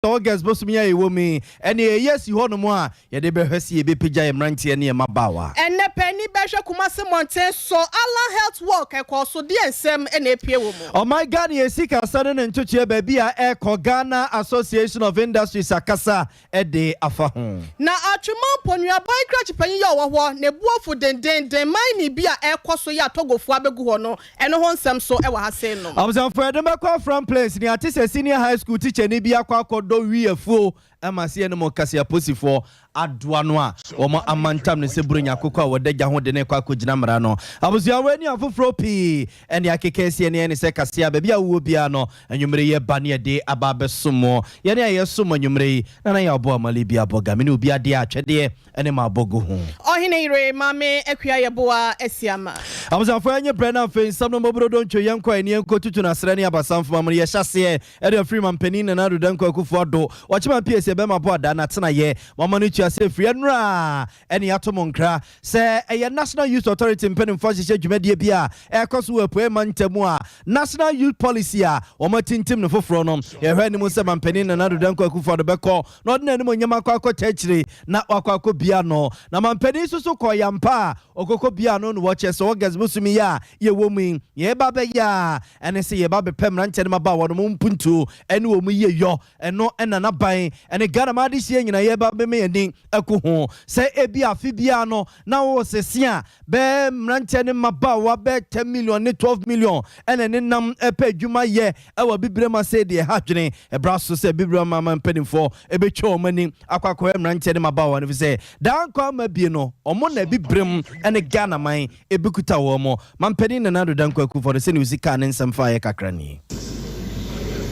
August bosumia ewomi ene yes ho no mo a ye de behwese ye bepija ye mrantie ne mabawa enne pani behwe kumase monten so Allah health work ekoso de ensem ene epie wo mu oh my God ye sika sane ne ntochie ba bia Ghana Association of Industries akasa ede afa ho na atwema ponua boy crash pani ye wo ne buofu den mine bia ekoso ya togofo abegu ho no ene ho nsem so e wa hase no amsan for dem kwa from place ni atise senior high school teacher ni bia kwa do wiefuo amase ene mo kase aposifo adoa no a wo amantam ne se burunya akokɔ a wodagya ho de ne kwa kogina mra no abusua wani afofro pi ene akekese ene se kase a bia wo bia no anwumre ye ba ne de ababe somo ye ne ye somo anwumre na ya obo amali bia boga me ne obi ade atwede ene ma bogo ho ohine ire mame akua ye boa asiama abusua fo anye brand and face some no mobro don twa yenko ene yenko tutu na srane abasamfo mamre ye hyase ere free man panin na do danko akufo do wachima PS be ma bo da na tena ye mama no tua se free nra ene atomo nkra se eye National Youth Authority mpenim fo hye dwumadie bia ekoso wapoe mantamu a National Youth Policy a wo matintim ne foforo no ye hwe ni mo se man panin na do danko akufo do beko no de na ni mo nyama kwa tachire na wakwa bia no na man panin so koyampa okoko bia no no watch so August busumi ya ye wo mu ye ba be ya ene se ye ba be pem ranche ne maba wo no mpuntu ene wo mu ye yo eno ena na ban ene Ghana ma de sie nyina ye ba be me eni aku ho se ebi afi bia no na wo sese a be ranche ne maba wa be 10 million ne 12 million ene ne nam epe dwuma ye e wa bibrema se de ha dwene e braso se bibrema ma mpanimfo e be twa omani akwakọ ranche ne maba wa no se dan kwa ma bi no omo na bibrem ene Ghana man e bikuta wo mo mampani na nado dan kwa akufo se ne usika ne nsamfa ye kakra ni.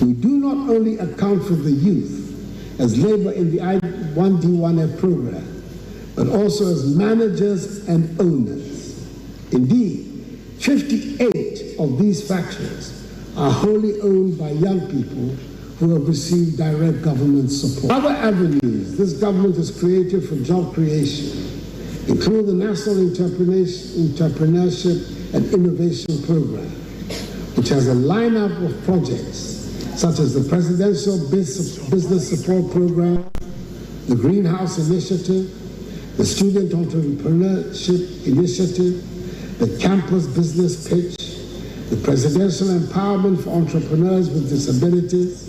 We do not only account for the youth as labor in the I1D1F program, but also as managers and owners. Indeed, 58 of these factories are wholly owned by young people who have received direct government support. Other avenues this government has created for job creation include the National Entrepreneurship and Innovation Program, which has a lineup of projects such as the Presidential Business Support Program, the Greenhouse Initiative, the Student Entrepreneurship Initiative, the Campus Business Pitch, the Presidential Empowerment for Entrepreneurs with Disabilities,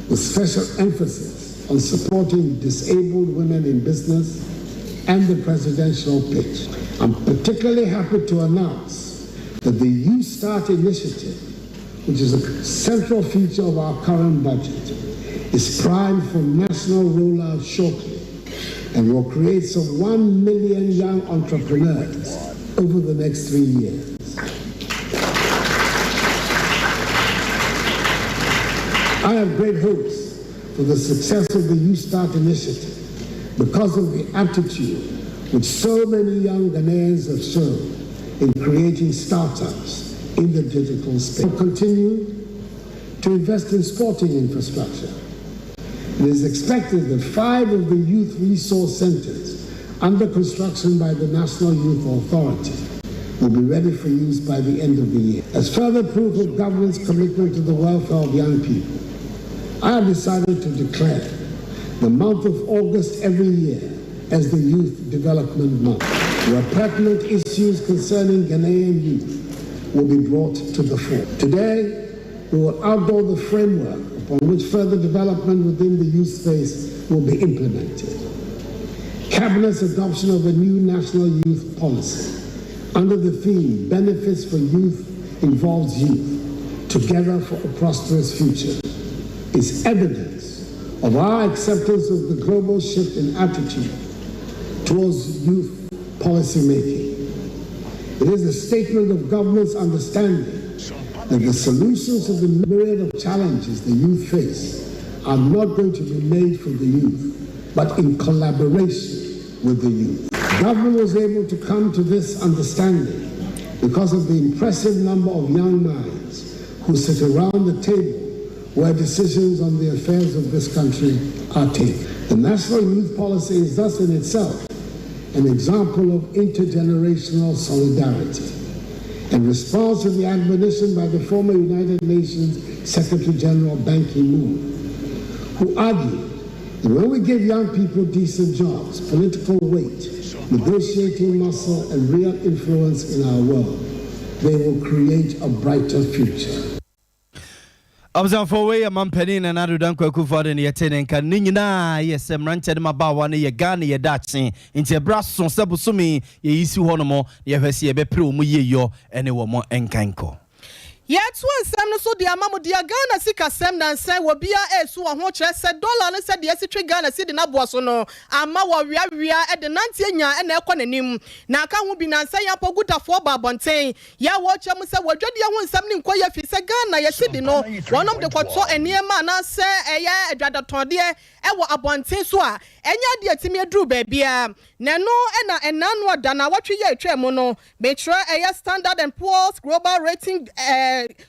with special emphasis on supporting disabled women in business, and the Presidential Pitch. I'm particularly happy to announce that the Youth Start Initiative, which is a central feature of our current budget, is primed for national rollout shortly and will create some 1 million young entrepreneurs over the next 3 years. I have great hopes for the success of the Youth Start Initiative because of the aptitude which so many young Ghanaians have shown in creating startups in the digital space. We'll continue to invest in sporting infrastructure. It is expected that 5 of the youth resource centers under construction by the National Youth Authority will be ready for use by the end of the year. As further proof of government's commitment to the welfare of young people, I have decided to declare the month of August every year as the Youth Development Month, where pertinent issues concerning Ghanaian youth will be brought to the fore. Today, we will outdoor the framework upon which further development within the youth space will be implemented. Cabinet's adoption of a new national youth policy under the theme Benefits for Youth Involves Youth, Together for a Prosperous Future, is evidence of our acceptance of the global shift in attitude towards youth policy making. It is a statement of government's understanding that the solutions to the myriad of challenges the youth face are not going to be made for the youth, but in collaboration with the youth. Government was able to come to this understanding because of the impressive number of young minds who sit around the table where decisions on the affairs of this country are taken. The National Youth Policy is thus in itself an example of intergenerational solidarity. In response to the admonition by the former United Nations Secretary General Ban Ki-moon, who argue that when we give young people decent jobs, political weight, negotiating muscle, and real influence in our world, they will create a brighter future. Observe for way a man penny and I don't quack for the attending can nina, yes, I'm rented my bar one year Ghana, your Dutching, into a brass on Sabusumi, ye issue honomo, ye have see a bepro, yo, and a woman and canko. Yet one Sam so the Amamo dia Ghana sika sem na nsen wo bia esu wo ho kire se dollar ne se de esitwe Ghana si de na boaso no ama wo wia e de nante anya e na ekọ nanim na aka ho bi na nsen ya pogutafo ba bonten ya wo chem se wadwade ho nsam ne nkoya fi se Ghana ye si de no wonom de kwoto eniema na se eye adwadatonde e wo abonten so a enya de atimi aduru ba bia na no e na enanu oda na watwe ye atwa no be kire eye Standard and Poor's global rating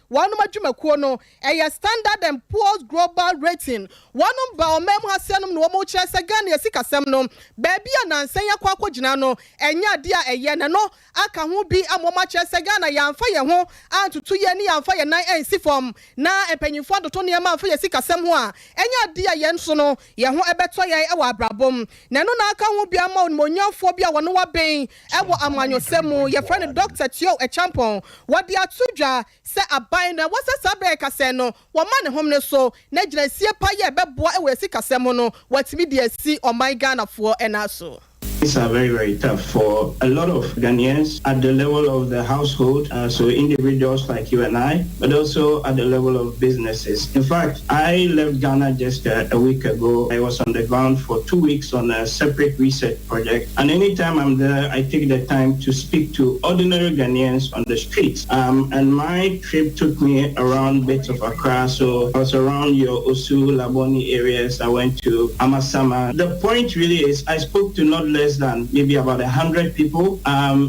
one majumakuo no Standard and Poor's global rating one ba omem hasenum no mo kire se Ghana ye sikasem no ba bia na nsen ya kwa kwagina no enya de a eye na no aka ho bi amoma kire se Ghana ya mfa ye ho antutu ye ni ya mfa ye nan ensi form na empanyimfo adoto ne ma mfa ye sikasem ho a enya de a ye nso no ye ho ebeto ye e wa abrabom na no na aka ho bi ama onmonyamfo bi a wono wa ben e wo amanyosem ye friend Dr. Tio Echampon wodi atudwa se abai na wasa sabre kase no wo ma ne hom ne so na ginasie pa ye beboa e we sikasem no watimi de asi oman Ghana fo ena so. These are very, very tough for a lot of Ghanaians at the level of the household, so individuals like you and I, but also at the level of businesses. In fact, I left Ghana just a week ago. I was on the ground for 2 weeks on a separate research project. And anytime I'm there, I take the time to speak to ordinary Ghanaians on the streets. And my trip took me around bits of Accra. So I was around your Osu, Laboni areas. I went to Amasama. The point really is I spoke to not less than maybe about 100 people.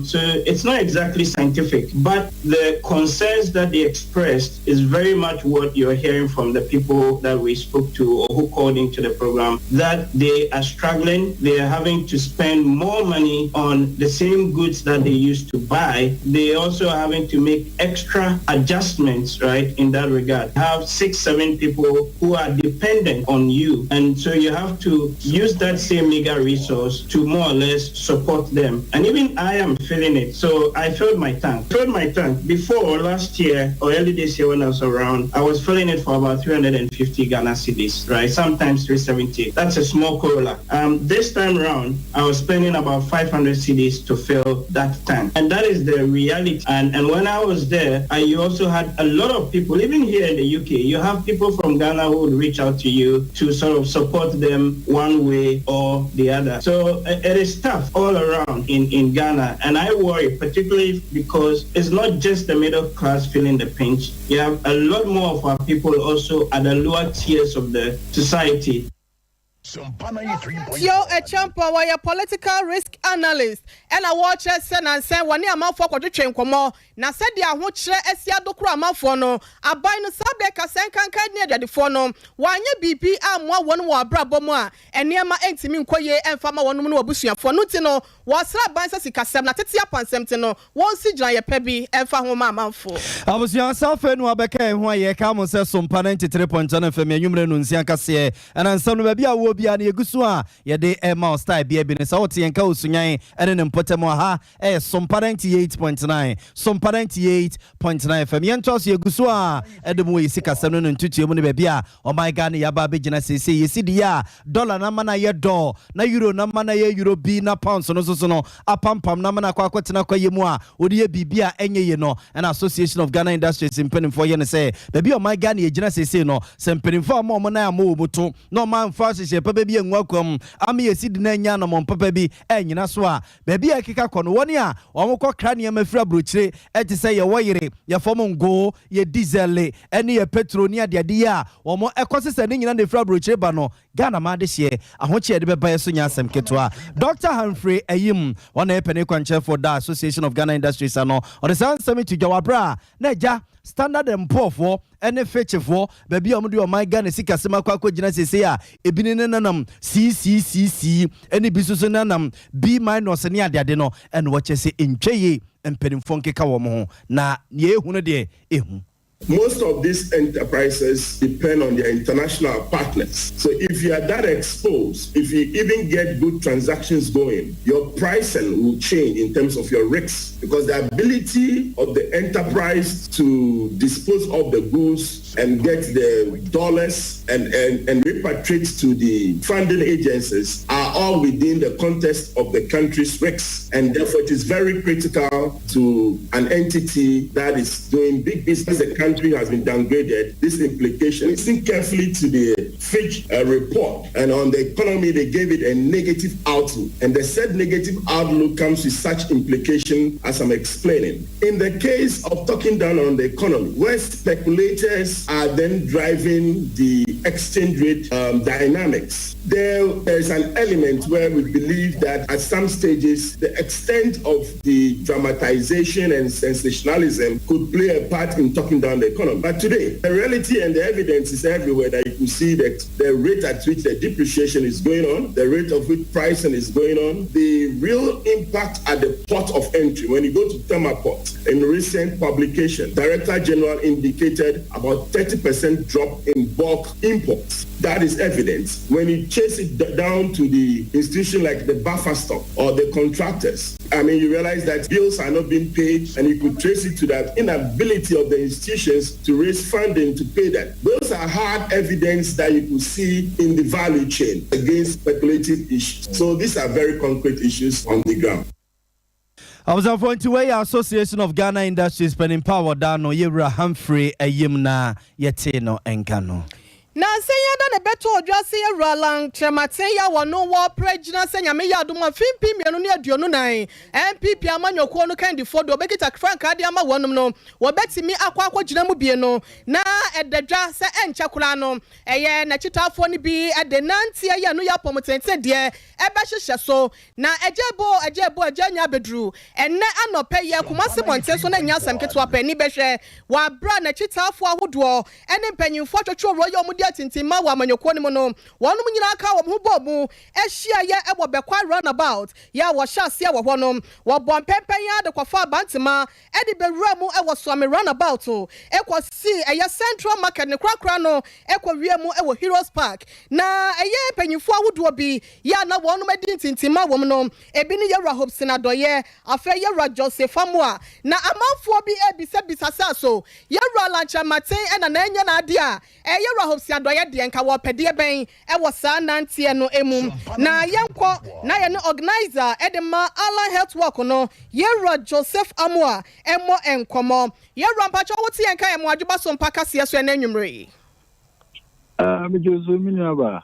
So it's not exactly scientific, but the concerns that they expressed is very much what you're hearing from the people that we spoke to or who called into the program, that they are struggling. They are having to spend more money on the same goods that they used to buy. They also are having to make extra adjustments, right, in that regard. Have 6-7 people who are dependent on you. And so you have to use that same meager resource to more or less support them. And even I am feeling it. So I filled my tank. Before last year or early this year when I was around, I was filling it for about 350 Ghana cedis, right? Sometimes 370. That's a small Corolla. This time around, I was spending about 500 cedis to fill that tank. And that is the reality. And when I was there, you also had a lot of people, even here in the UK, you have people from Ghana who would reach out to you to sort of support them one way or the other. So it is tough all around in Ghana, and I worry particularly because it's not just the middle class feeling the pinch. You have a lot more of our people also at the lower tiers of the society. Sompa 93.1. Yo, Echampon, why a political risk analyst, and I watch sen and sen one year for the train como. Na said they are watch Esia Dokura Mafono, a buy no Sabeka San can near the phono. One year BP one more Brabomoa, and near my intimate Koye and Farmer one woman Bushia for Nutino, was Rabbansa Sicasem, Natia Pansentino, one Sijaya Pebby, and Fahoma Manfo. I was yourself and Wabeka, why you come and say some parent 3.1 FM, Human Nunciacasia, and on some baby I will be an Yagusua, ya de Emma style be a business out and Kausunai, and then Potamoha, some parent 8.9, some parent 8.9 FM. Yantos Yagusua, Edamui Sika Sanon and Tutu Munibia, or my Gani Yababi Genasi, you see the ya, dollar namana ya door, na euro namana ya euro be na pounds, no so a pam namana quaquatina quayemua, would ye be beer any no, an association of Ghana industries in penning for you and say, baby, oh my Gani Genasi no, some penning for more mana mubutu, no man fast baby and welcome. I'm here sitting in Yanam Papabi, and Yanaswa, baby, I kick on 1 year, or more cranium and frabruche, and to say your wire, your form go, your diesel, any petronia, the idea, or more ecosystem in the frabruche bano, Ghana ma this year. I want you to be a Sonia Sam Ketwa. Dr. Humphrey Ayim, one penny chair for the Association of Ghana Industries, and on the Sun Summit to Jawabra, Naja. Standard and Poor for any fetch for baby Amudu or my Ghana Sika Sima Kwako Genesi, Ebinanam, CCCC, any business nanam, B minus and Yadino, and what you say in Chaye and Penning Funky Kawamo. Na ye 100 day, Most of these enterprises depend on their international partners. So if you are that exposed, if you even get good transactions going, your pricing will change in terms of your risks, because the ability of the enterprise to dispose of the goods and get the dollars and repatriate to the funding agencies are all within the context of the country's risks. And therefore, it is very critical to an entity that is doing big business. The country has been downgraded. This implication, listen carefully to the Fitch report, and on the economy, they gave it a negative outlook. And the said negative outlook comes with such implication as I'm explaining. In the case of talking down on the economy, where speculators are then driving the exchange rate dynamics, there's an element where we believe that at some stages, the extent of the dramatization and sensationalism could play a part in talking down the economy. But today, the reality and the evidence is everywhere that you can see that the rate at which the depreciation is going on, the rate of which pricing is going on, the real impact at the port of entry. When you go to Thermal Port, in recent publication, Director General indicated about 30% drop in bulk imports. That is evidence. When you chase it down to the institution like the buffer stock or the contractors, you realize that bills are not being paid, and you could trace it to that inability of the institutions to raise funding to pay that. Those are hard evidence that you could see in the value chain against speculative issues. So these are very concrete issues on the ground. I was appointed to the Association of Ghana Industries Penning Power Dano Yera Humphrey Ayimna Yetino Enkano. Na senya da ne beto odwase Roland Chematen ya wono wo prejina senya me ya dum afimpi mienu ne aduonu nan MPP amanyoko no kan di fodo bekita frank ade ama wonum no wo betimi akwa gina mu bie no na edadwa se enche kula no eye na chitafo ni bi ede nantie ya no ya pomotente de ebe hyehye so na ejebo anya bedru enne anope ye kumase monte so na nya asam ketwa pa ni behwe wa bra na chitafo ahodo ene mpanyimfo twetwo royo mu tintima wa manyoko ni mono wonu nyina aka wo ho bobu ehia ye ebo bekwa runabout ya wo hyase ya wo honom wo bon pempen ya de kwafa bantima edi bewura mu ewo so me runabout ekosi eye central market ne krakra no ekowie mu ewo Heroes Park na eye panyimfo ahodo bi ya na wonu medi tintima wo no ebi ni ye Hope na doye afa ye Joseph Amua na amanfo bi ebisa so ye Roland Chematen ena na enya na ade a eye Hope doye de nka wo pede ben e wo sa nantie no emum na yenko na ye no organizer edema Allied Health Work no Yera Joseph Amua emo enkomo Yera mpacho woti enka emo adwuba Sompa kase so enanwumre me Joseph Miniaba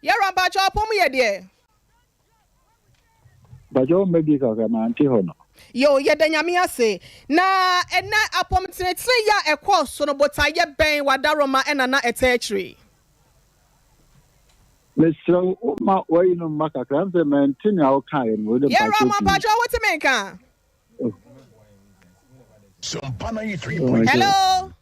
Yera mpacho pom ye de bajo mebi ka ma anti hono yo ye danyame ase na ena apomtenetire ya ekọ so no botaye ben wadaroma ena na etechiri Mr. Ma way no maka kranze maintain our kind with the what menka hello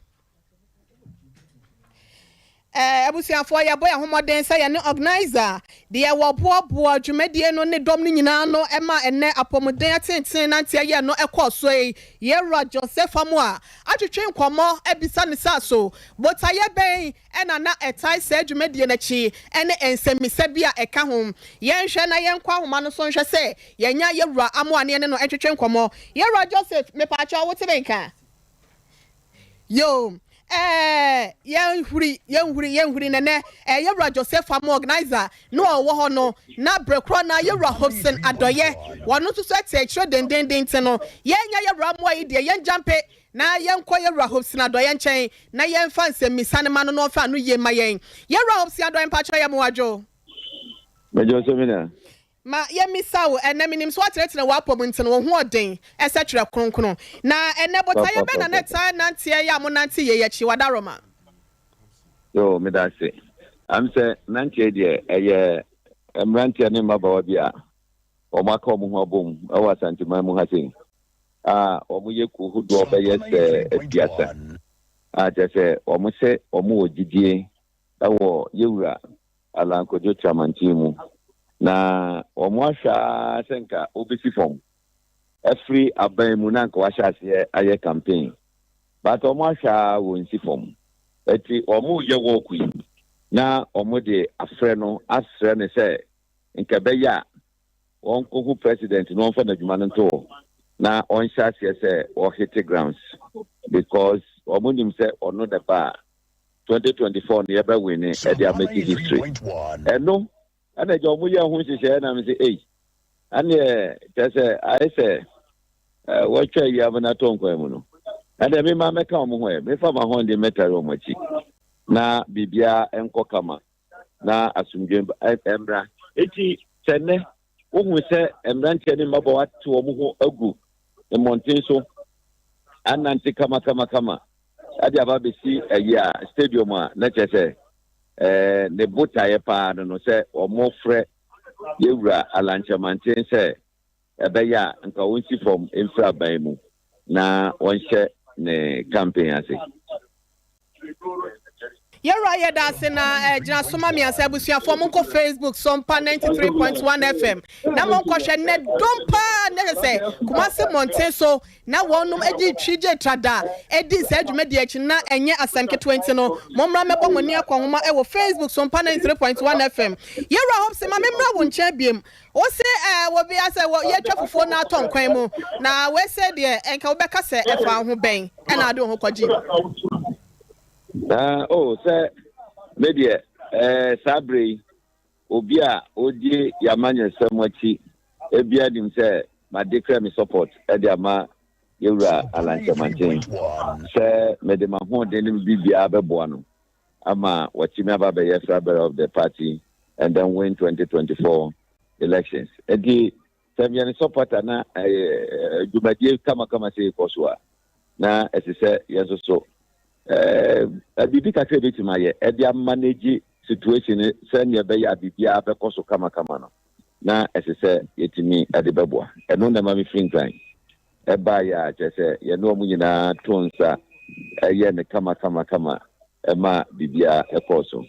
abusiafo ya boy ahomoden say ne organizer de wo boa dwumadie no ne dom ne nyina no ema enne apomoden atenten nantia ye no ekoso yi Yera Joseph Amua atwetwe nkomo ebisa ne saso botaye ben ena na etai se dwumadie na chi ene ensemise bia eka hom yenhwe na yenkwa homa no so nhwe se yenya Yera Amua ne no etwetwe nkomo Yera Joseph me pa cha wote benka yo yenhuri nene Yera Joseph Amua organizer no wo ho no na brekro na Yera Hobson adoye wono to so etechro den no yenya Yera Amua yi de yen jampe na yenko Yera Hobson adoye nchen na yen fanse misane ma no fa no ye ma yen Yera Hobson adoye mpacho ya moajo me Joseph Mina ma ye misawo ene minim so atrete wa apomntin wo ho oden esetre kronkron na ene botaye be na neta nantie ya mo nantie ye yachi wadaroma yo me da se am se nantie de eye emrantie ne mabawa bia o maka omo ho bom e wa santima mu hasen o mu ye ku hudu obeye se ebiasa je o mu se o mu ogidie awo Yewura Alankojo Chamantimu na omwasha senka obisi form every aban mu na nka wahya ase aye campaign but Omasha won't see from. But Omu Yawoki now Omode Afreno, Asrene say, in Kabeya, one Kuku president, no for the Jumananto. Now on Shas, say, or hit grounds because Omunim said, or not the bar 2024 nearby winning at the American history. And no, and I don't who she said, and I say, hey, and I say, what try you have an atom? And then my make come away, me for my home the metal machi. Na Bibia and Kokama, na Asumjim Embra. Eti Sene, whom we say, Embrancheni Maboat to Omuho Ogu, the Montenso, and Nanti Kama. Adiababisi a year stadium, let's say, the Buta Epa, no say, or more fre, Yura, Alancha Mantin say, a Baya and Kawinsi from Infra Baimu. Na one share ne campaign, I say. You're right, that's in Soma Mia Sabusia for Monko Facebook, Sompa 93.1 FM. Now, Monko Shanet, Dompa, never say, Kumasi Monteso, now one Eddie Chije Trada, Eddie said Mediachina, and yet Asanke 20 no, Momra Mepomonia Kwama, our Facebook, Sompa 93.1 FM. You're right, say, my member won't champion. O say, will be as I will yet travel for now, Tom Quemo. Now, we said, yeah, and Kabeka said, if I who bang, and I don't know. Sir, media, Sabri, Obia, Odi, Yamanya, Samuachi, Ebiadim, sir, my declare me support, Ediama, Yura, Alancha Mantin, Sir, Medemahon, Denim Bibia Abebuano, Ama, Wachimaba Bayasraber of the party, and then win 2024 elections. Edi, Samian support, Anna, Jumaji, Kama say, Kosua. Now, as I said, yes, so. Bibi kakre beti maye edia manage situation send ye be ya bibia be koso kama no na esese yetimi ade beboa eno na mami finkran e ba ya chese ye no mu nyina tonsa ye ne kama e ma bibia e koso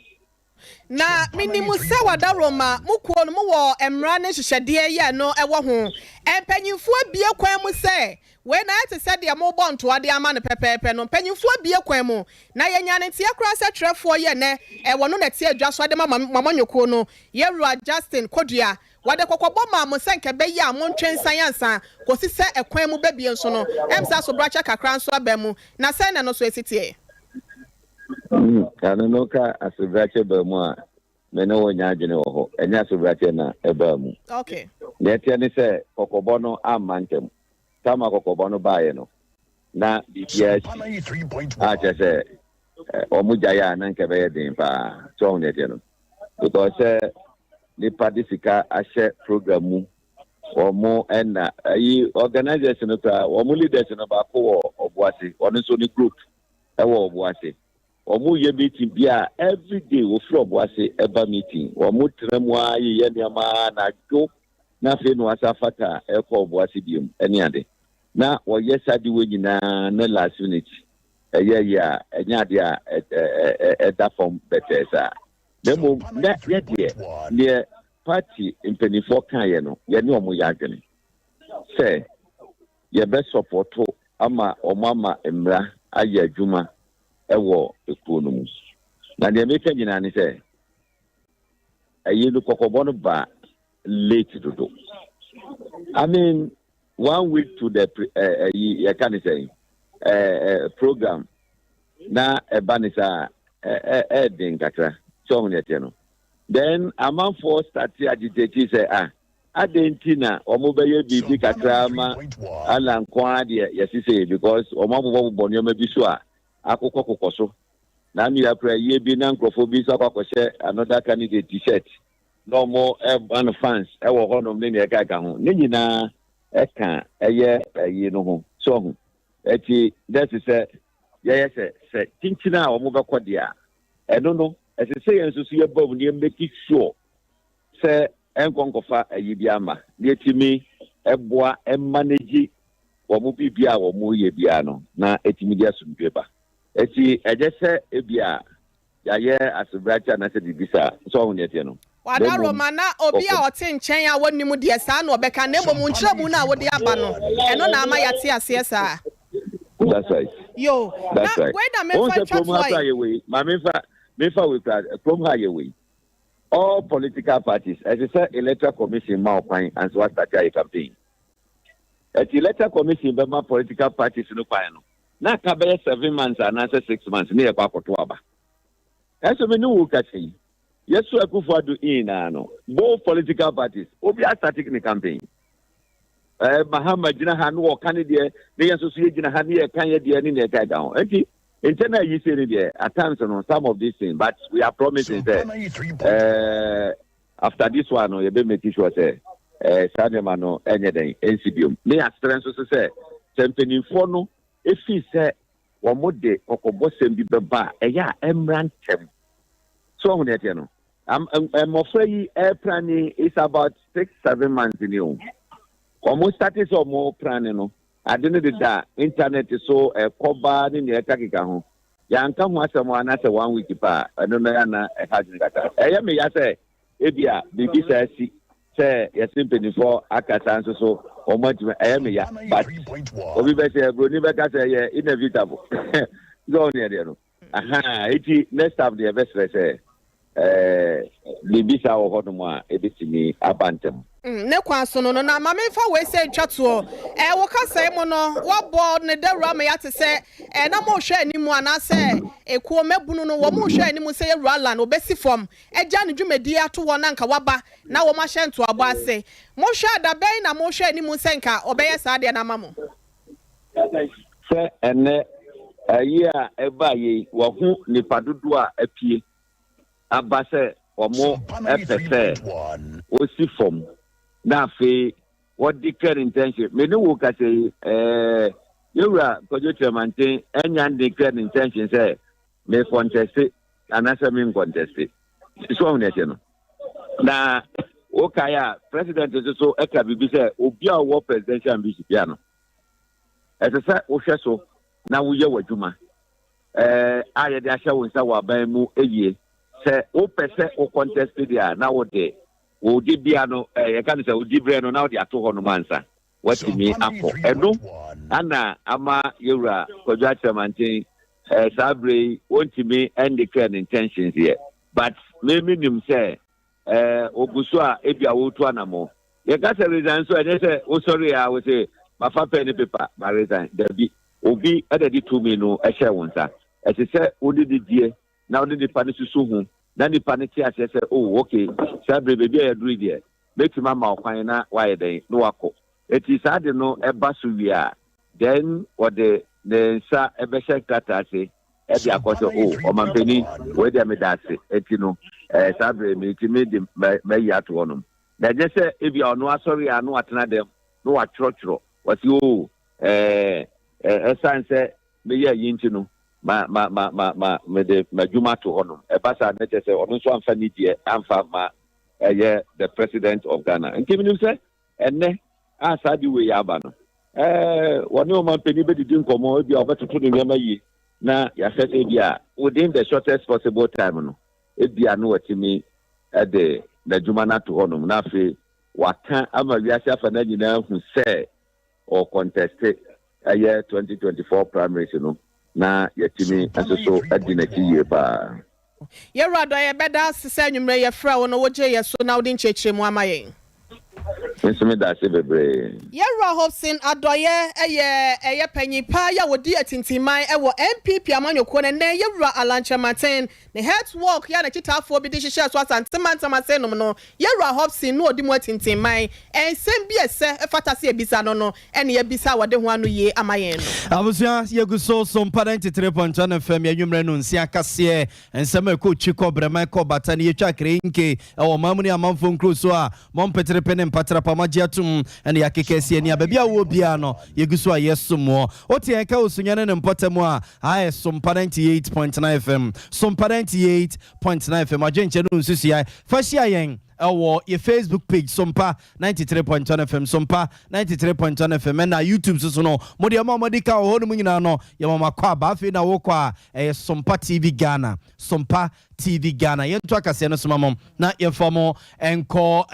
na minimu se wada Roma mukuo no wo emra ne hyehyede ye no ewo ho empanyimfo abie kwan mu se we na ate se de mo bonto ade ama ne pepepe no empanyimfo abie kwan mu na yenya ne tie kra se trefo ye ne ewo no na tie adwa so ade mama nyoko no ye Rua Justin Kodua wade kokobọ ma mo se nke be ya mo ntwen sayansa kosi se ekwan mu babie nso no emsa so bracha kakra nso abamu na se na no so esitie Kanonoka asubrache bamwa meno wonya adwene wo ho enya asubrache na ebamu okay netia ni se kokobono amantem kama kokobono bae no na bibia acha se omuja ya na nke be din pa so netia no because ni participate ashe program mu omo na yi organization no ka omo leaders no ba ko obuase ono so ni group ewo obuase Omu ye meeting bia every day we flow boase eba meeting. Omu tremwa ye niama na jo na fe no asafata e ko boase biom eni ade. Na wo yesa di we nyina na last minute. Eye ya enya ade a da form better sa. Demo na ye de ne party impenifo kan ye no ye ne omu ya adwene. Say ye be support ama omama emra aye adwuma ewo ekonomu na de meka nyina ne se ayelu kokobono ba late dodo. I mean 1 week to the you can say program na ebanisa den kakra so nete no then a man for start agitate say adentina omobeye bibi kakra ma ala nkwa de yesise because omabo bonyo ma bi so akụkọ so na mi apra ye bi na nkrofo bi so akọkọhye another candidate t-shirt no more and fans e wo honom ne ne ka ho ne nyina e ka eye yi no ho so ho eti that is ye say tinchina o mo bekọ dia e no e say yenso so ye bom ne make sure say enkonkofa ayi bi ama ne etimi eboa manage wo mo bibia wo mo ye bia no na etimi dia sumdweba eti ejese ebia ya ye asubracha na se dibisa so ho nete no wada Roma na obi a ote nchen a wonimu de sa na obeka na ebo mu nchirabu na wode aba no eno na ama yate ase sa that's right Yo, That's right. Wait a minute, Mefa with from highway. All political parties, as I said, electoral commission, Maupine, and so start a campaign. At the electoral commission, but my political parties no final. Now, Cabe 7 months and answer 6 months near Pacotuaba. As we know, Cathy, yes, so I could for do in both political parties, Obia starting the campaign. Mahama Jinahan or candidate, the associate Jinahania Kanya in the down. Internal you say there at times on some of these things, but we are promising that after this one, you be making sure say Sanemano anything NCBM. Me as strength to say, Sempeni Fono, if he say one more day or Bosem be ba, ya emrantem. So on that, you know. I'm afraid air planning is about 6-7 months in you. Almost status or more planning. I didn't do that. Internet is so a cover in the attack. Young come once someone as a 1 week. I don't know. I am a say, Ebia, baby says, say, yes, simply for Akasan so, or much I am a but we better go never got a inevitable. Go near there. Aha, next time the best say, Libisa or Hotoma, Ebisi, Abantum. Ne kwaso no na mama fa we say twatuo wo ka sai mo no wo board ne dawura me yate se na mo hwe animu ana se ekuo mebunu no wo mo hwe animu se yewura land obesi form eja ne dwumadi ato wo na nka waba na wo ma hye nto abo ase mo hwe adaben na mo hwe animu se nka obeye sa de na mamo se ene ayi a eba yi wo hu nipa dodo a apie aba se omo efese osi form na fe what declare intention me no wo ka say yewura kojo tremanten enya declare intention say me contest anasa me contest so on that no na o kaya president so e ka bibi say obi a wo presidential ambition bia no ese o hwe so na wo ye wadwuma aye de ahya wo nsa wa ban mu eyie say o pese o contest dia na wo de Odi biano, can say Odi Breno now the Atoho no mansa. What me apple? Eno, Anna, Ama, Yura, Kojata Mantin, Sabre, want me and declare intentions here. But maybe him say, Obusua, Ebia Utuanamo. You got a reason, so I say, oh, sorry, I would say, my penny paper, my reason, there be Obi, added to me no, a share one, sir. As I said, Odi the dear, now the punish you Then the panic I said, oh, okay, Sabre baby, I agree there. Make mamma or why they no ako. It is I don't know a basuvia. Then what the sa a beshak that say, at the akoto, oh, or my penny, where they made that say, you know, Sabre made the mayor to one. Now just say, if you are no sorry, I know what them, no a trotro, what you, a sign say, me ya yintino. Ma Juma to honor. A pastor say on so amfani die amfa ma the president of Ghana. And Kevin say enne asadi we yaba no. One o man peni be didin komo bi obeto to ne nyama yi na ya say bia within the shortest possible time no. E bia no watimi the Juma na to honor na fe waka ama wiase afa na nyina hu say or contested 2024 primaries no. Na yetimi asoso adina kiye pa ye rado ye beda sese anwumre ye fra wo no woje ye so na wodi nchechire mu amaye nsemi da se bebre ye ra Hobson adoye eye panyipa ya wodi atintiman e wo MPP amanyoko ne ye ra Alanche Martin ne health work ya na chitafo bi di hihye so asantemantama se nom no ye ra Hobson no odi mu atintiman ensem bi ese efatase ebisa no ene ye bisa wode ho anu ye amaye no abusia ye guso Sompa 93.1 FM ya nwumre no nsia kase ensem ko chiko brema ko batane ye twakre nke e wo mamuni amanfo nkro so a mompetre pene mpatra pamagiatum ene yakekese ni ababia wo bia no ye guso a yesumo oti enka osunyane ne mpotemu a aye Sompa 98.9 FM Sompa 98.9 FM agenche no nsusia fashia yen your Facebook page Sompa 93.1 FM Sompa 93.1 FM na YouTube so no modi amadika ho no nyina no ye mama kwa ba fe na wo kwa Sompa TV Ghana Sompa TV Ghana yento akase no somamom na yefamo enko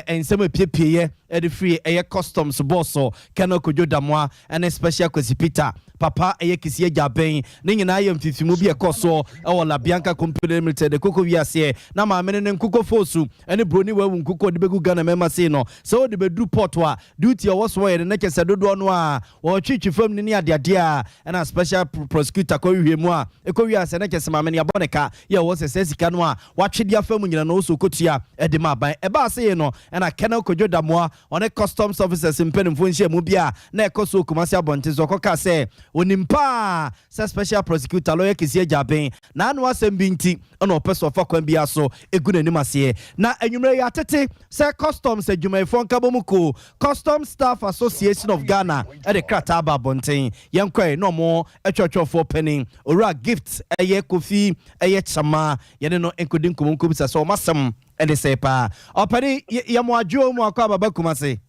ensem epiepie e free customs boss Kano Kojo Damwa and special Kwesi Peter papa kisiye jaben ne nyina ye mfifimu bi ekoso la Bianca Company Limited de koko wiase na ma mene ne nkuko fosu ene broni wawu nkuko de begu Ghana mema se no so de bedu port wa duty o so ye ne kese dodo no a wo twitwi fam ne ade a na special prosecutor ko wiemu a eko wiase ne kese ma mene aboneka ye wo se sika no a watwede afam nyina no so kotua de ma ban e ba se ye no na Kano Kojo Damwa one customs officers mpenimfo nhia mu bia na ekoso Kumasi abonte zo koka se onimpa sa special prosecutor lawyer kisi jaben na anu asem bi nti na opeso fa kwan bia so egu nanim ase na anwumre ya tete se customs adwumayfo nkabomuko Customs Staff Association of Ghana e de krata ba bonten yenkwe no mo etwotwofo penin ora gift kofi chama yene no enkodi nkomunko bisa so masem e de sepa opani yamo adwo mu akwa baba Kumasi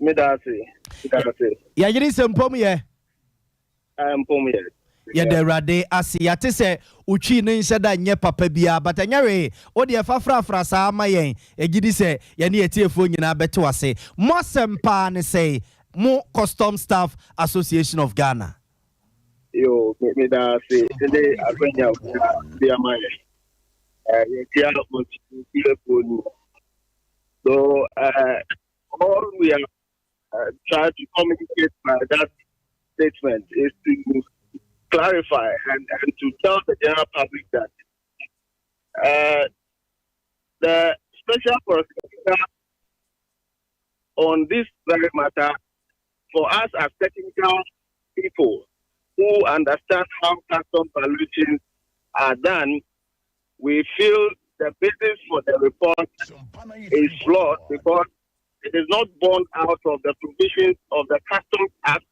medase ya yiri sempom ye mpom ye ya de rade asi ya te se utwi ne nhyeda nye papa bia batanyawe o de fafrafra sa mayen egidi se ye ne etiefo nyina bete wase mosempa ne say mo Custom Staff Association of Ghana yo medase de akwenya bia maye ye tia mo ti so all we are trying to communicate by that statement is to clarify and to tell the general public that the special prosecutor on this very matter, for us as technical people who understand how custom valuations are done, we feel the basis for the report is flawed because it is not born out of the provisions of the Customs Act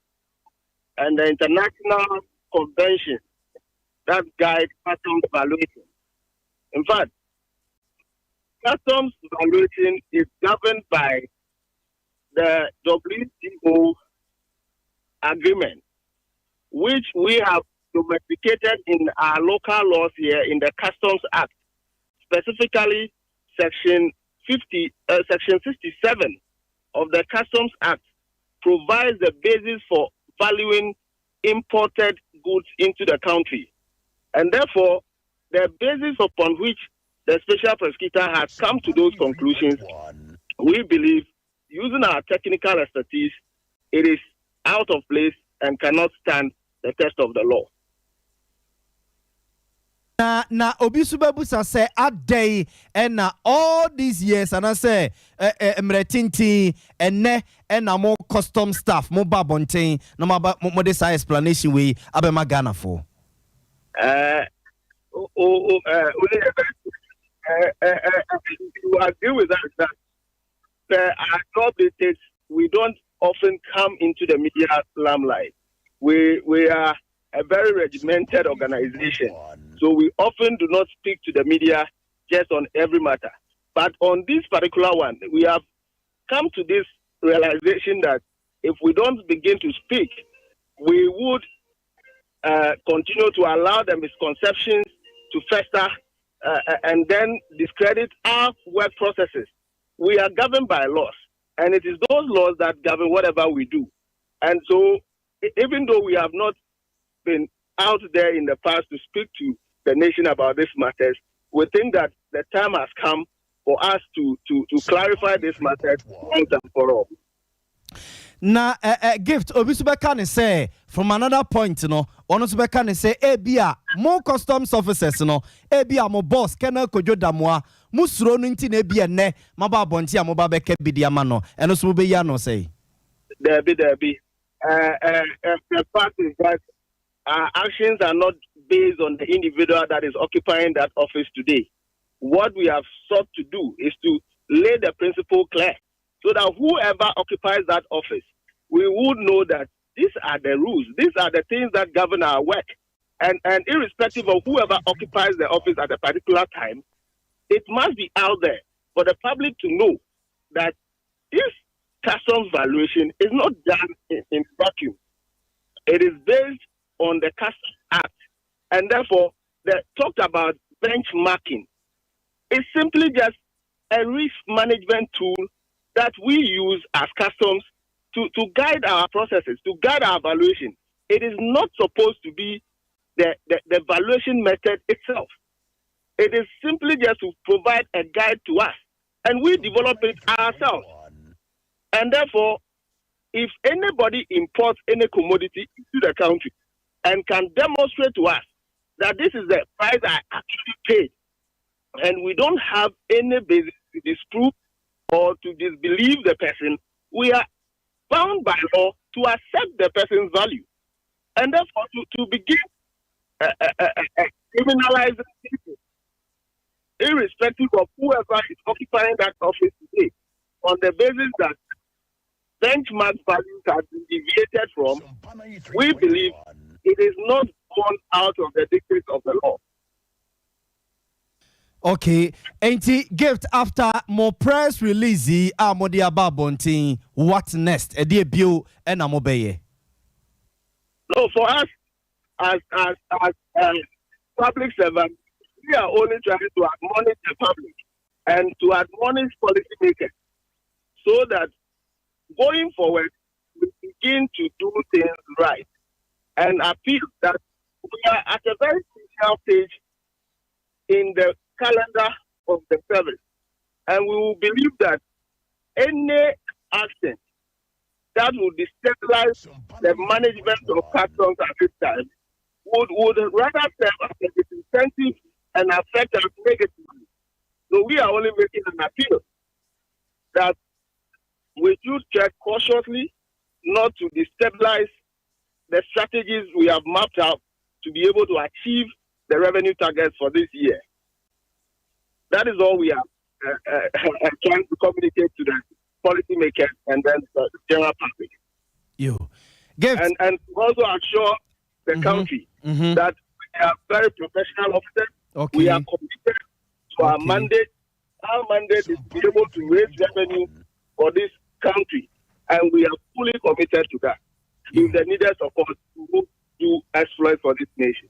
and the international convention that guide customs valuation. In fact, customs valuation is governed by the WTO agreement, which we have domesticated in our local laws here in the Customs Act, specifically Section 67 of the Customs Act provides the basis for valuing imported goods into the country. And therefore, the basis upon which the special prosecutor has come to those conclusions, we believe, using our technical expertise, it is out of place and cannot stand the test of the law. Na obisubebusa say adey and all these years and I say emretinti enne na more custom staff mo babonten no mo this explanation we abema Ghana for you agree with that the updates we don't often come into the media limelight. We are a very regimented organization. So we often do not speak to the media just on every matter. But on this particular one, we have come to this realization that if we don't begin to speak, we would continue to allow the misconceptions to fester and then discredit our work processes. We are governed by laws, and it is those laws that govern whatever we do. And so even though we have not been out there in the past to speak to the nation about these matters, we think that the time has come for us to clarify this matter once and for all. Na gift obisubeka ne say from another point no ono subeka ne say ebia more customs officers no ebia mo boss Kano Kojo Damwa musuro no nti na ebia ne maba bonti amoba beka bidia ma no eno so be ya no say there be the fact is that our actions are not based on the individual that is occupying that office today. What we have sought to do is to lay the principle clear so that whoever occupies that office, we would know that these are the rules, these are the things that govern our work. And irrespective of whoever occupies the office at a particular time, it must be out there for the public to know that this customs valuation is not done in vacuum. It is based on the Customs Act. And therefore, that talked about benchmarking. It's simply just a risk management tool that we use as customs to guide our processes, to guide our valuation. It is not supposed to be the valuation method itself. It is simply just to provide a guide to us, and we develop it ourselves. And therefore, if anybody imports any commodity into the country and can demonstrate to us that this is the price I actually paid, and we don't have any basis to disprove or to disbelieve the person, we are bound by law to accept the person's value. And therefore, to begin criminalizing people, irrespective of whoever is occupying that office today, on the basis that benchmark values have been deviated from, we believe it is not born out of the dictates of the law. Okay, gift after more press release, Modia Babontin, what next? A dear bill and a mobile. No, for us, as public servants, we are only trying to admonish the public and to admonish policymakers so that going forward, we begin to do things right and appeal that we are at a very crucial stage in the calendar of the service. And we will believe that any action that would destabilize the management of customs at this time would rather serve as a disincentive and affect us negatively. So we are only making an appeal that we should check cautiously not to destabilize the strategies we have mapped out to be able to achieve the revenue targets for this year. That is all we are trying to communicate to the policymakers and then the general public. And also assure the country that we are very professional officers. Okay. We are committed to our mandate. Our mandate is to be able to raise revenue for this country, and we are fully committed to that. With the needed support to exploit for this nation.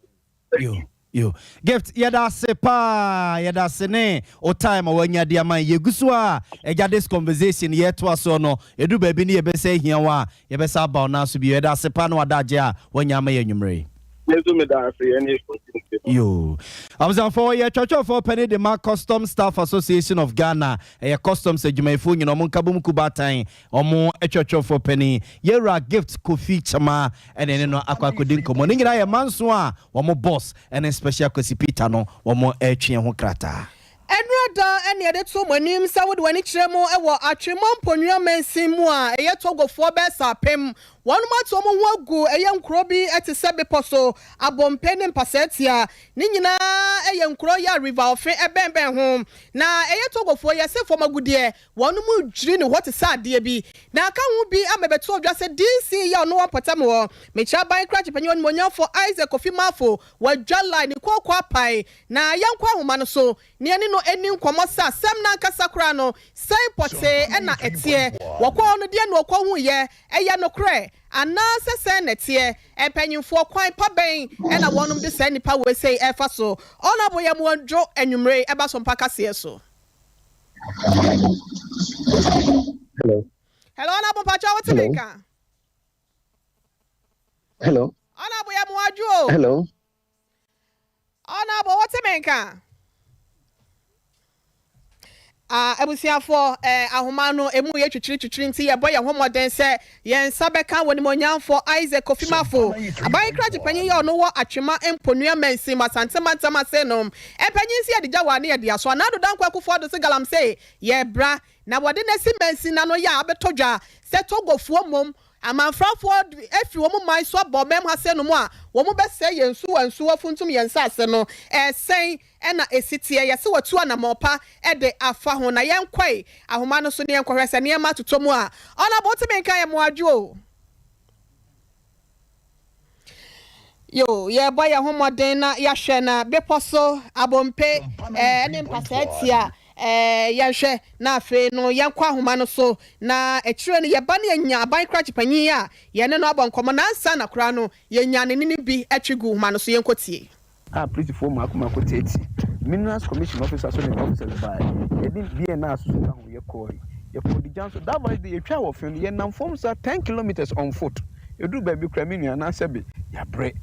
Thank you. Gift yada sepa yada sene o time when ya dia man yegusua eja this conversation yet was no edu baby ni yebese hia wa yebesa ba na so bi yada sepa no adaje a wanya ma yanyumre. Yo, I was on for your church for Penny de Mark Custom Staff Association of Ghana, a customs ejumefo nyina mo nkabum kubatan omo a church for Penny yera gift kofi chama ene no akwakodin komo nyina ya manso a omo boss ene special kosi Peter no omo etwe ho krata. Enrada ene de to monim sa wode wani kiremo ewo atwemon ponua mensimu a eye togofo be sapem wonu mato mo wagu eye nkro bi etise beposo abompe ne mpasetia ni nyina eye nkro ya river ofe ebenben ho na eye togofo ye se fo magude wonu mu jiri ne what sade bi na aka hu bi amebeto odwa se DC ya no wapotam wo mecha ban kra chipanyi wonu monya for Isaac Kofi Mafo wajala ni kwakwa pai na yankwa homa no so ne no eni nkomo sa sem na nkasa kra no sai pote na etie wokwa no de na wokwa hu ye eye no kre ana sese netie empanyimfo kwan pa ben na wonum de say nipa we say efa so honorable yam wondro anwumre eba Sompa kase so. Hello honorable pacha what to make? Hello honorable yam wondro. Hello honorable what to make? Ebusiafo ahomano emu ye twitwiri nti ye boy ye homoden se ye nsabeka woni monyanfo Isaac Kofi Mafo abai kraje panyin ye ono wo atwema emponua mansi masantema se no empanyin si adija wane ye dia so anado dankwa akufo do se galam se ye bra na wode na si mansi na no ya abetodwa se togofuo mom amanfrafo efi wo mu man so bobem hase no mu a wo mu be se yensu afuntum yensa ase no sen na esitie yese watu anamopa de afa ho na yenkwai ahoma no so ne yenkwahwese ne ma totomu a ona botime nka ye moadwo yo ye boy ya homoden na ya hwe na beposo abompe ne mpasatia yanhwe na afi no yankwa ahoma no so na ekire no yeba na nya aban kra chipanyin a ye ne no abonkomo na ansa na kra no ye nya ne bi atwigu homa no so yenkotie. police for Mako Teti. Minerals Commission officers and officers by. They didn't be an ass to come your call. You put the jump. That was the travel from the end forms are 10 kilometers on foot. You do baby cramini and answer be ya bread.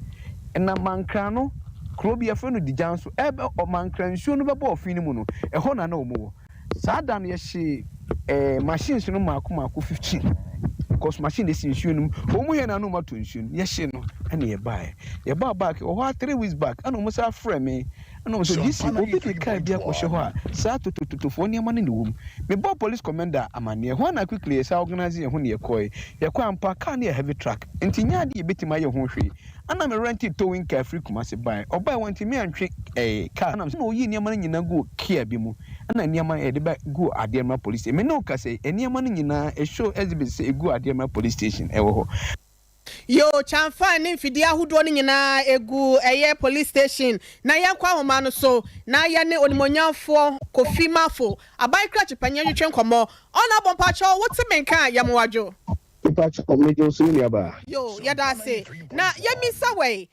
And a man crano, Crobia friend of the jams, ever or man cran soon about Finimuno, a honor no more. Sadan, yes, she machines no Marco 15. Because machine is in Shunum, Homo and Anoma to Shun, yes, you know, and nearby. You bought back or 3 weeks back, and almost our friend me. And also, this is what we can't be a Koshawa, Sato to phone your man in the womb. Me bought police commander, Amania, when I quickly as organizing when you're coy, your quampa can't near heavy truck, and Tinyadi bit my own tree. And I'm a rented towing car free Kumasi buy, or buy one to me and trick a car. And I'm no yin money in a good care bimu, and I near my back go at the police. And no case, and near money in a show as it say go at the police station. Yo, chamfa ni fidia hudo ni nyina egu eye police station na yankwa homa no so na ya ne onimonyamfo Kofi Mafo abai kra chepanya twetwe nkomo ona bompa cho wote menka yamwajo yo yada se na yemisa we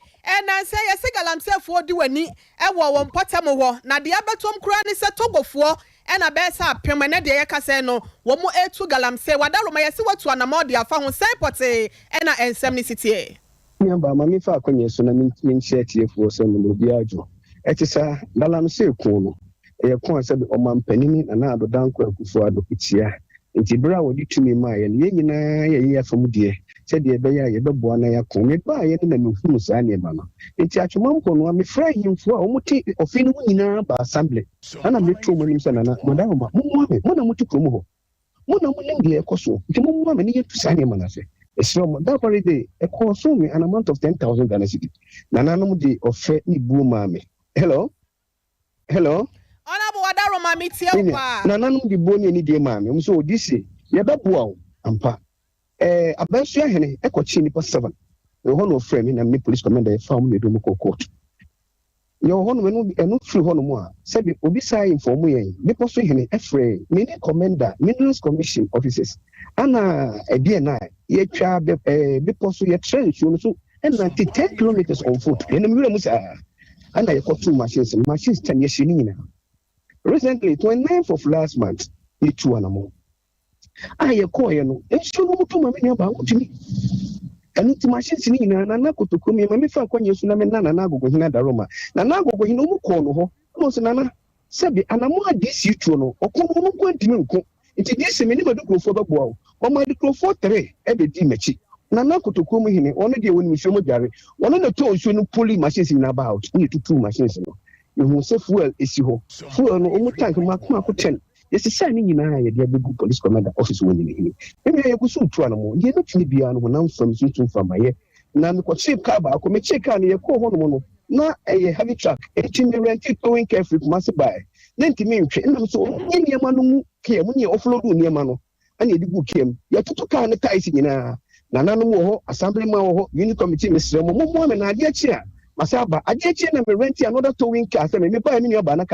na say yesigalamsefo odi wani ewo won potem wo na de abetom kura ni se togofo ena besa pemene de yekase no wo mu etu galamse wadaroma yesi watu anamode afa ho sepote ena ensem ni sitie nyamba mami fa akonye so na min share tiefo se mu obi ajo etisa galamse ku no e ko se be omampanini na adodanko akufo adokitia nti bra wodi tumi ma ye ne nyina ye afamudie se de be ya ye beboa na ya ko me ba ye na nufu sa ne ma no nti atwomamko no me fra himfo a omuti ofini mu nyina ba assembly ana me tro mu nim se na madam ma mo na muti kromo ho mo na mo nim de ekoso nti mo me ne ye tu sa ne ma na se esro mo that very day e ko so me an amount of 10,000 Ghana cedi na nanom de ofe ni buo ma me hello Honorable Wadaroma Mitiawa. Na nanum di boni ni de maame. Mo so odisi ye beboa wo ampa. Abansua hene e ko chi ni po 7. E ho no frame na me police commander e fam me do mo court. Ye ho no enu free ho no mo a se bi obi sai inform yen. Me po so hene e free me ni commander minerals commission officers. Ana e bi na ye twa be po so ye train so and 10 kilometers on foot. Ene mi mu sa ana ye ko two machines 10 years ni na. Recently, 29th of last month, you two animal. I acquire no, and show no to my about me. And it's machines in Nanaco to come in, my when you tsunami Nanago in Roma. Nanago in no corner, no, Nana, Sabi, and I'm more this you two, or come on, go to it's this minimum to go for the wall, or my go for 3 every dimechi. Nanako to come in, only when we show Gary, one of the toes you know, pulling machines in about, need to 2 machines. You say fuel is you. Fuel no almost tank Marco 10. Yes, a signing in I, the good police commander office winning. Maybe I go soon to animal. You're not to be on when I'm from Zutu from my ear. Now, I could save car, I could make check on your call one. Now, a heavy truck, a chimney rented going carefully must buy. Then to me, and I'm so many a man came when you offload near Mano. And you do came. You're too kind of ties in a Nanamo, assembly mo, unit committee, Mr. Momo, and I get chair. Masaba, I get you and rent another towing car, and maybe buy me your banana.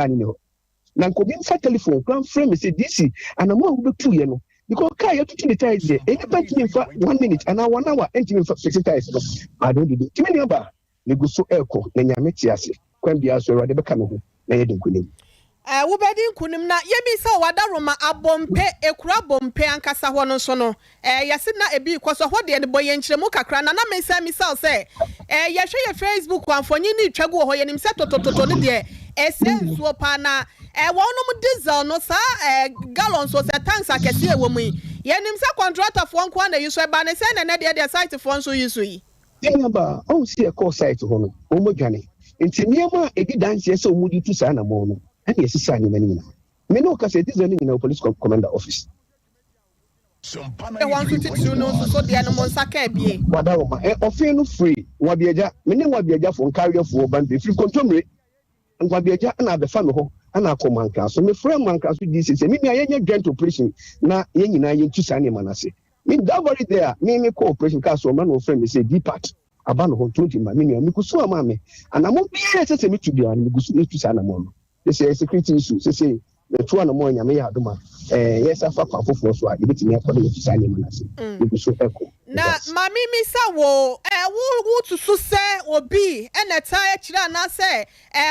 Now, could be for telephone, ground frame is a DC, and I'm more with 2 years. Because Kaya to the ties there, any for 1 minute, and now 1 hour, and for 60 ties. I don't do too many about. You go so echo, then you met Yassi, when be as already become home. Wubedi kunim na yemi sa Wadaroma abompe ekura bompe ankasa ho no so no yase na ebi kwaso ho de ne boye nkyeremu kakra na me sa misal se ye hwe ye Facebook amfonyi ni twagu ho ye nim se totototo ne de esensuo pa na wonom diesel no sa gallons so se tanks akese ewo mu ye nim se contractor fo nko na yuso ba ne se na de site fo nso yuso yi ba o si e call site ho no o mo dwane ntiniema edi dance ye se o mudi tu sa na mo no. And yes, it's any many. Me no case this is in police commander office. Sompa want to know so the animals saka bie. Wadaroma ofenu free. Wabiaja, me ne wabiaja for carrier for band free control and wabiaja na be fa me ho ana komanka. So me frame manka so this is me ayenye joint operation na yen nyina yen tu sane manase. Me that very there me cooperation ka so man no frame me say depart. Abano ho 20 ma me ku so ama me. And am be say me to be an me ku so tu sane mo. This is a security issue. Say the 2 and more nyame ya adoma. Yes afa kwafofo so a ebetimi akode to sign manase. You so echo. na mami mi sa wo wo to so se obi e na ta e kira na se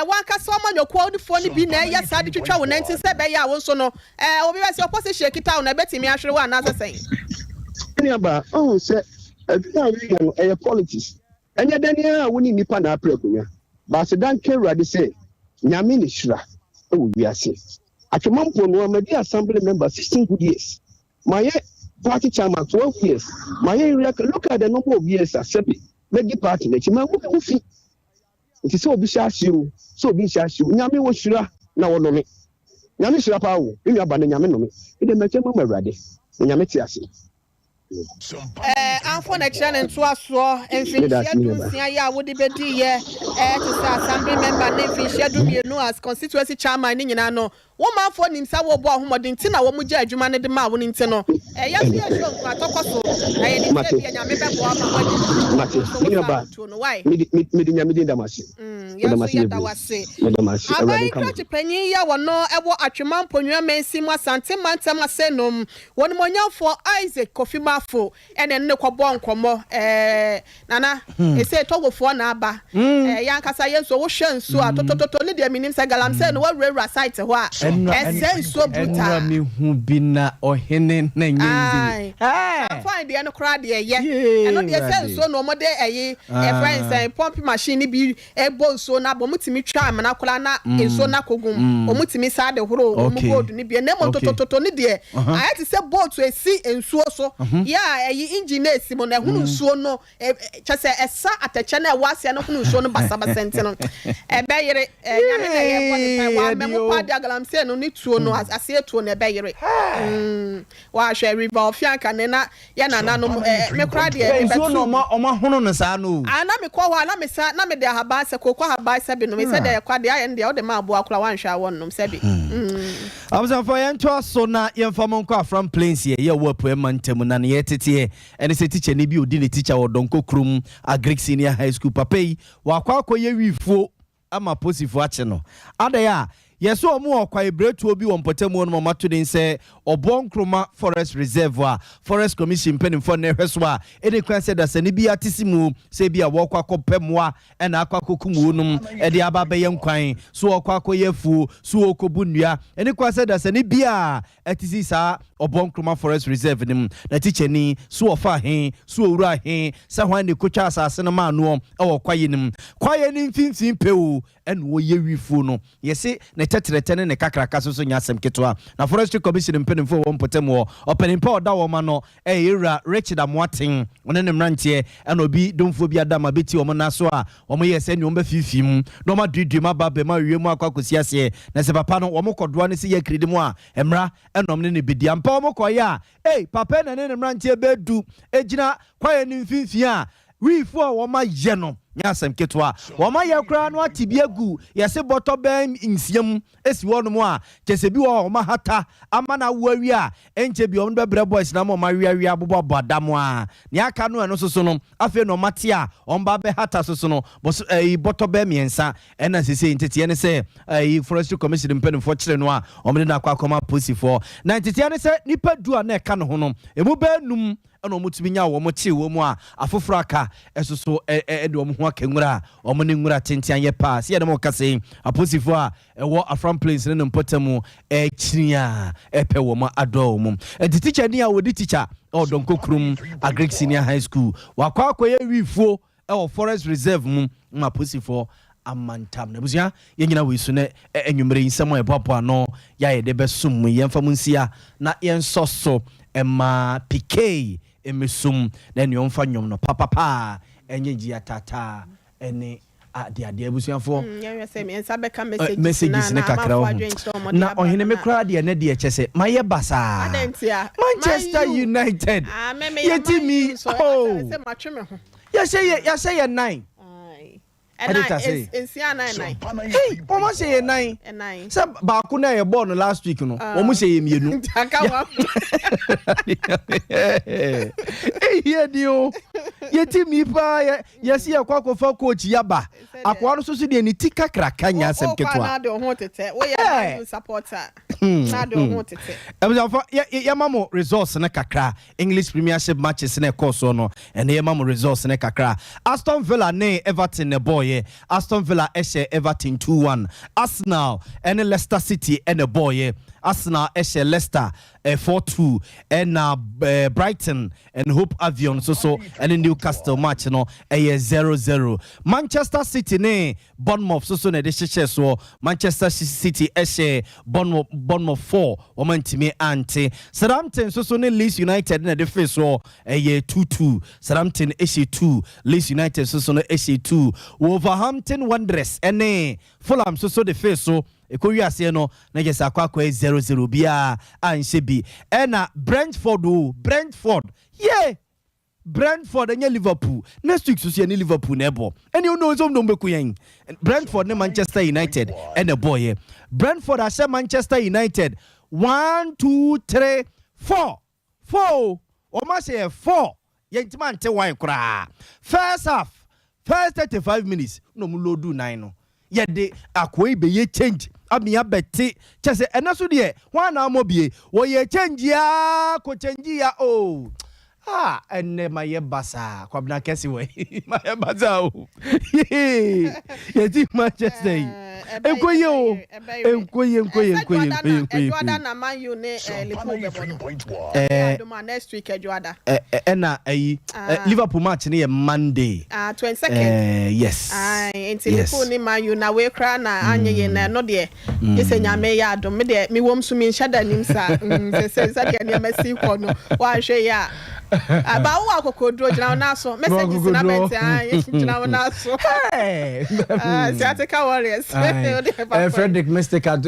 wan ka so ma nyokwa odifo ni bi na ya sa de twetwa wo 19 se be ya wo so no obi we se opposition kita wo na betimi ahwere wa na sen any aba oh say e politics enya dania woni nipa na aprekonya ba se dan kewra de say nyame ni hira e wo wiase atwemampo no amadi assembly member 16 good years my party chairman 12 years my look at the number of years accepted make party na chima wo fi nti so obi shashi so obi shashi nyame wo hira na wo no me nyame hira pa wo enu aba na nyame no me e de meche mama awrade nyame ti ase Anfo na kira nto aso enfinhia dunsia ya wodi bedi ye to say assembly member na enfinhia dumienu as constituency chairman ni nyina no wo manfo nimsa wo bo ahomodin ti na wo mugya adwuma ne de ma wo nti no ya so ya show nko atokwaso na ye ni se bia nyame bebo ama wadi mate ni ba mi di nyame di damase ya so ya dawase abai krachi panyin ya wono ebo atweman ponwa mensi mu asante mantem asenom woni monyamfo Isaac Kofimafo ene ne kwabo nkomo nana ese togofo na aba ya nkasa yenso wo hwe nso atotototo ne de minim se galamse no wa site ho a ese nso buta mi hu bi na ohene na nyindi find the no crowd de ye eno de ese nso no mo de friends pump machine bi ebo nso na bo mutimi twa amana kola na nso na kogum omutimi sa de horo omugodu ne bi na mo totototo ne de ayati se boat esi nsuo so ya engine esi mo na hunu nsuo no chese esa atache na wase na hunu nsuo no basabasa ntino ebeyere nyame na ye body pan wa memo pa de galamse no ni tuo no ase tuo na ebeyere wa hwe river ofianka ne na ya na no me kra de nsuo no oma hunu no sa no ana me kwa wa na me sa na me de haba se kokwa haba se bi no me se de kwa de aye de o de ma abo akura wan hwa won no se bi Abuzanfo yento aso na yemfamo nkwa from plains ye wo apu mantem na ne tete ene se teacher ne bi odi ne teacher wo donko krum agric senior high school papai wa kwa ye wifuo ama posifo ache no adaya yeso omo okwa ebretu obi wo mpotemu no mato den se obonkroma forest reservoir forest commission penimfo ne hweso a ene kwan se da sane bi atisimu se bi a wo kwa kopemwa ena akwa kokumu num ede aba be yenkwan so okwa koyefu so okobunua ene kwan se da sane bi a atisi sa obonkroma forest reserve nim na teacher ni so ofa he so owura he se hwan ne kotwa asase no ma no e wo kwaye nim kwaye ni mfimfim pewu ene wo ye wifu no yesi ne tetrete ne kakraka so nya asem ketwa na forestry commission mpenimfo wo mpotemu openimpa oda wo ma no era Richard Amwaten one ne mrantie ena obi domfo bi adama beti wo na so a wo ye se ne wo ba fifim no ma dudu ma ba be ma wiemu akwakosi ase na se papa no wo mokodoa ne se ye kredi mu a emra enom ne bidia mpa wo mokoye a papa na ne mrantie bedu ejina kwaye ne mfimfia a wifu a wo ma ye no nyasem ketwa woma yakra no atibiagu yese boto bem insiam esi wono mu a kese bi wo ma hata amana wawi a enche bi ombe bre boys na mo ma wiawi abobo badamo a ne aka no eno soso no afi no mate a omba be hata soso no boto bem yensa ena sese ntete ne se forestry commission mpenim fo kire no a omde na akwa posifo na ntete ne se nipa du a na eka no ho no emu be num eno mutumi nya wo mo chi wo mu a afoforo aka esoso de wo ho akenwura wo mo ne nwura tentian ye pa se ye de mo kase aposifo a ewo afram place ne mpotemu chiria epe wo mo ado mo teacher ni a wo di teacher o donko krum agric senior high school wakwa akoye wifuo ewo forest reserve mu aposifo amantam na busia ye nyina we su ne enwumre nsem ebopo ano ya ye de besum ye mfam nsia na ye nsoso ema PK emesum na ne omfa nwom no papa enye ji atata ene ade abusuafo messages ne kakra ho na ohene me kra de ne de kyese maye basa Manchester United yetimi ya say ye 9 editor say hey Mama say 9 say ba ku na ye born last week no omo say ye mienu eh dio ye ti mi pa ye si akwakofa coach yaba akwa no so de ni tika kraka nya asem ketwa na de ho tete wo ye supporter na de ho tete ye mamo resource na kakra English Premiership matches na course no and ye mamo resource na kakra Aston Villa ne Everton ne boy Aston Villa eshe Everton 2-1 Arsenal and Leicester City and the boy Arsenal eshe Leicester 4-2 and Brighton and Hope Avion so and Newcastle match no 0-0 Manchester City ne Bournemouth so na de sheshe so Manchester City eshe Bournemouth 4 woman anti Southampton so ne Leeds United na de face so 2-2 Southampton eshe 2 Leeds United so na eshe 2 Wolverhampton Wanderers ene Fulham so the face so ekowiase no na gesa akwa 0-0 bia anhye bi ena Brentford Brentford and Liverpool next week so see any Liverpool nebo and you know some don't be Brentford and Manchester United and the boy Brentford I say Manchester United 1 2 3 4 o ma say 4 yentima ante wan kra first half first 35 minutes no mu load 9 no ye de akoi be ye change abia beti chese enaso de wan na mo bie wo ye change ya ko change ya oh enne maye basa kwabna kesi we maye basa o ye ti Manchester enkoye o enkoye Eduada na Man U ne Liverpool bebo next week Eduada ena Liverpool match ne Monday 22nd yes enti Liverpool ni Man U na we kra na anyeye na no de yese nyame ya adom me de me wom so me nhada nim sa se de ne masi ko no wa hwe ya ba wo akokodro jina na so message na bent jina na so Sciatica Warriors Frederick Mystica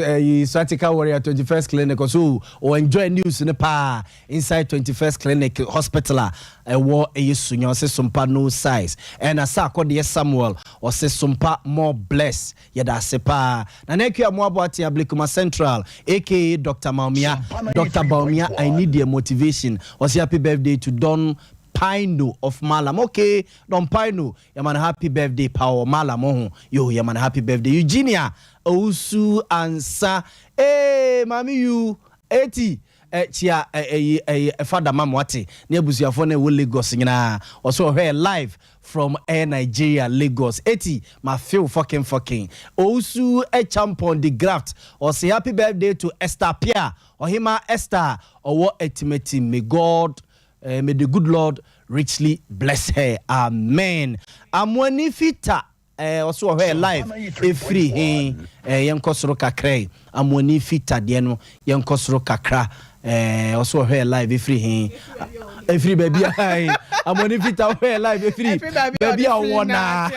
Sciatica Warrior 21st Clinic so o enjoy news in pa inside 21st Clinic Hospital wo eyesunya se Sompa no size and asa akode Samuel o se Sompa more bless yeda sepa na nekua mo aboate Ablikuma Central aka Dr. Baumia I need your motivation was happy birthday to Don Pino of Malam. Okay, Don Pino, yaman happy birthday, Power Malam. Yo, yaman happy birthday, Eugenia. Osu Ansa. Hey, mami, you 80. Chia father mamwati nebusuafo na wo Lagos nyina also here live from Air Nigeria Lagos 80 my feel fucking Osu a champion the graft or say happy birthday to Esther Pia or hima Esther or what ultimately may God may the good Lord richly bless her amen amwani fita also here live free yankosoro kakra amwani fita de no yankosoro kakra also here live free baby amwani fita here live free baby awona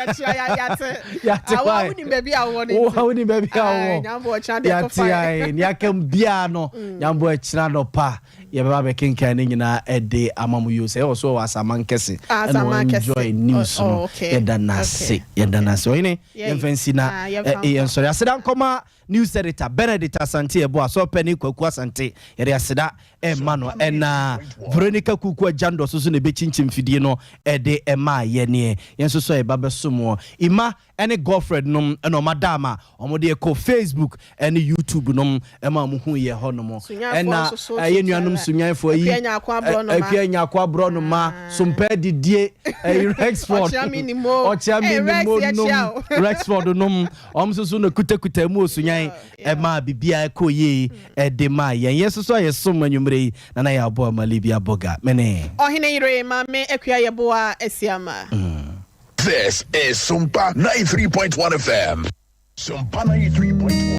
ya wuni baby awona wuni baby awona nyambo chande ko fa ni akam bia no nyambo chira no pa ye baba be kenkan ni nyina ede amamu you say also asamankese and enjoy news no yedanase oyine yemfansi na sorry aseda nkoma news editor Benedict Asante ebo aso pani kwaku Asante yere aseda emano ena Veronica Kuku Jando so ne be chinchim fidie no ede ema ye ne yenso so e baba somo ima ene girlfriend nom eno madama omode ko Facebook ene YouTube nom ema mu hu ye honom ena ye nuanom sunyanfo yi apianya kwa bro no ma sompa didie Rexford Rexford nom omso no kutakuta mu osunyan ema bibia ko ye ede ma yen yeso so ye som anwumre na ya abo malibia boga mene ohine ire ma me akua ye boa asiama. This is Sompa 93.1 FM. Sompa 93.1